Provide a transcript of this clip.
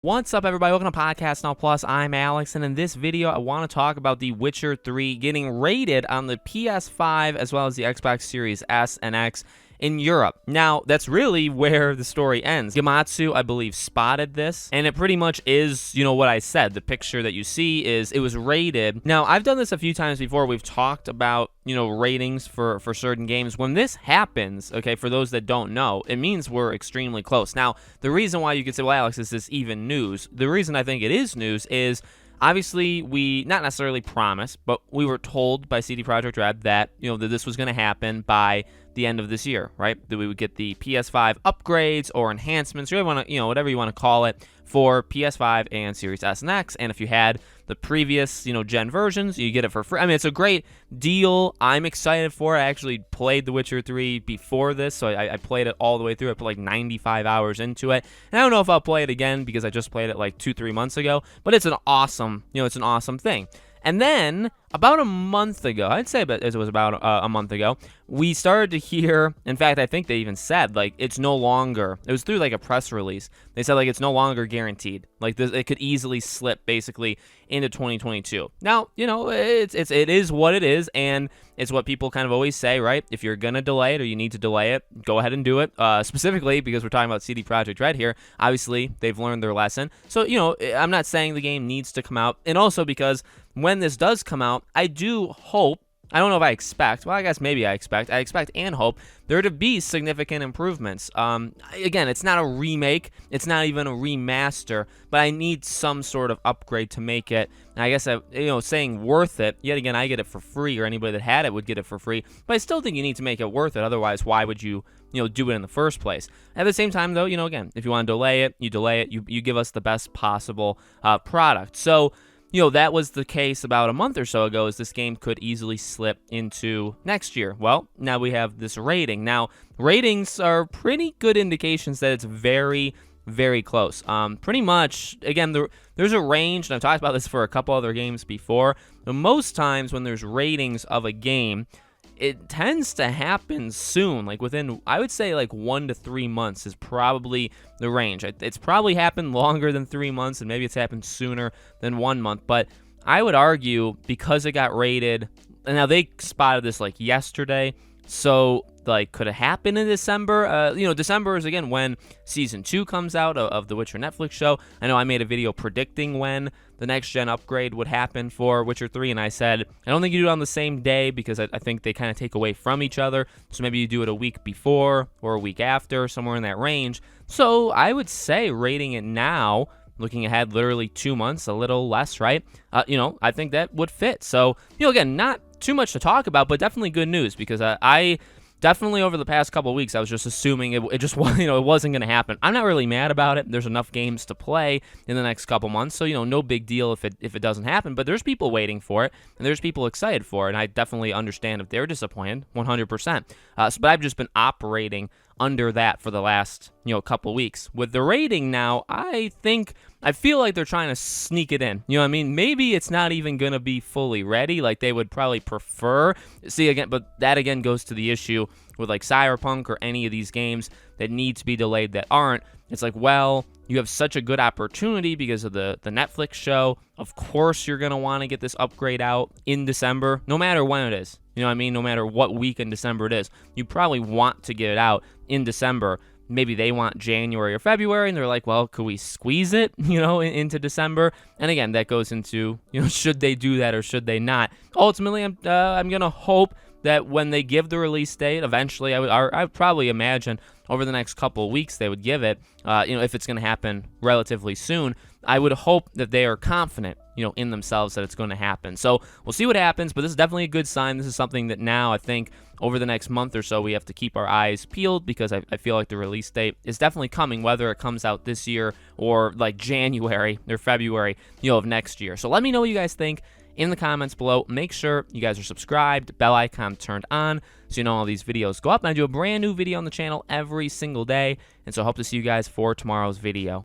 What's up, everybody? Welcome to Podcast Now Plus. I'm Alex, and in this video, I want to talk about The Witcher 3 getting rated on the PS5 as well as the Xbox Series S and X in Europe. Now, that's really where the story ends. Gematsu, I believe, spotted this, and it pretty much is, what I said. The picture that you see is it was rated. Now, I've done this a few times before. We've talked about, ratings for certain games. When this happens, okay, for those that don't know, it means we're extremely close. Now, the reason why you could say, well, Alex, is this even news? The reason I think it is news is obviously, we not necessarily promised, but we were told by CD Projekt Red that, that this was going to happen by the end of this year, right? That we would get the PS5 upgrades or enhancements, or whatever you want to call it, for PS5 and Series S and X. And if you had the previous, gen versions, you get it for free. I mean, it's a great deal. I'm excited for it. I actually played The Witcher 3 before this, so I played it all the way through. I put like 95 hours into it. And I don't know if I'll play it again because I just played it like 2-3 months ago, but it's an awesome, it's an awesome thing. And then, about a month ago, I'd say it was about a month ago, we started to hear, in fact, I think they even said, it's no longer, it was through, a press release, they said, it's no longer guaranteed. It could easily slip, basically, into 2022. Now, it is what it is, and it's what people kind of always say, right? If you're going to delay it or you need to delay it, go ahead and do it. Specifically, because we're talking about CD Projekt Red here, obviously, they've learned their lesson. So, I'm not saying the game needs to come out, and also because when this does come out, I do hope, I don't know if I expect, well, I guess maybe I expect and hope there to be significant improvements. Again, it's not a remake, it's not even a remaster, but I need some sort of upgrade to make it, and I guess, saying worth it, yet again, I get it for free, or anybody that had it would get it for free, but I still think you need to make it worth it, otherwise, why would you, do it in the first place? At the same time, though, again, if you want to delay it, you give us the best possible product. So, that was the case about a month or so ago, is this game could easily slip into next year. Well, now we have this rating. Now, ratings are pretty good indications that it's very, very close. Pretty much, again, there's a range, and I've talked about this for a couple other games before, but most times when there's ratings of a game, it tends to happen soon, within, I would say, 1 to 3 months is probably the range. It's probably happened longer than 3 months, and maybe it's happened sooner than 1 month, but I would argue because it got rated, and now they spotted this yesterday, so could it happen in December? December is, again, when Season 2 comes out of the Witcher Netflix show. I know I made a video predicting when the next-gen upgrade would happen for Witcher 3, and I said, I don't think you do it on the same day because I think they kind of take away from each other, so maybe you do it a week before or a week after, somewhere in that range. So I would say rating it now, looking ahead literally 2 months, a little less, right? I think that would fit. So, again, not too much to talk about, but definitely good news because I definitely over the past couple of weeks, I was just assuming it just it wasn't going to happen. I'm not really mad about it. There's enough games to play in the next couple months, so no big deal if it doesn't happen. But there's people waiting for it, and there's people excited for it, and I definitely understand if they're disappointed, 100%. But I've just been operating under that for the last couple weeks. With the rating now, I feel like they're trying to sneak it in. Maybe it's not even going to be fully ready. They would probably prefer. See, again, but that again goes to the issue with Cyberpunk or any of these games that need to be delayed that aren't. It's well, you have such a good opportunity because of the Netflix show. Of course, you're going to want to get this upgrade out in December, no matter when it is. No matter what week in December it is. You probably want to get it out in December. Maybe they want January or February, and they're like, well, could we squeeze it, into December? And again, that goes into, should they do that or should they not? Ultimately, I'm going to hope that when they give the release date, eventually, I would probably imagine over the next couple of weeks they would give it, if it's going to happen relatively soon. I would hope that they are confident, in themselves that it's going to happen. So we'll see what happens, but this is definitely a good sign. This is something that now I think over the next month or so we have to keep our eyes peeled because I feel like the release date is definitely coming, whether it comes out this year or January or February, of next year. So let me know what you guys think in the comments below. Make sure you guys are subscribed, bell icon turned on, so all these videos go up. And I do a brand new video on the channel every single day, and so I hope to see you guys for tomorrow's video.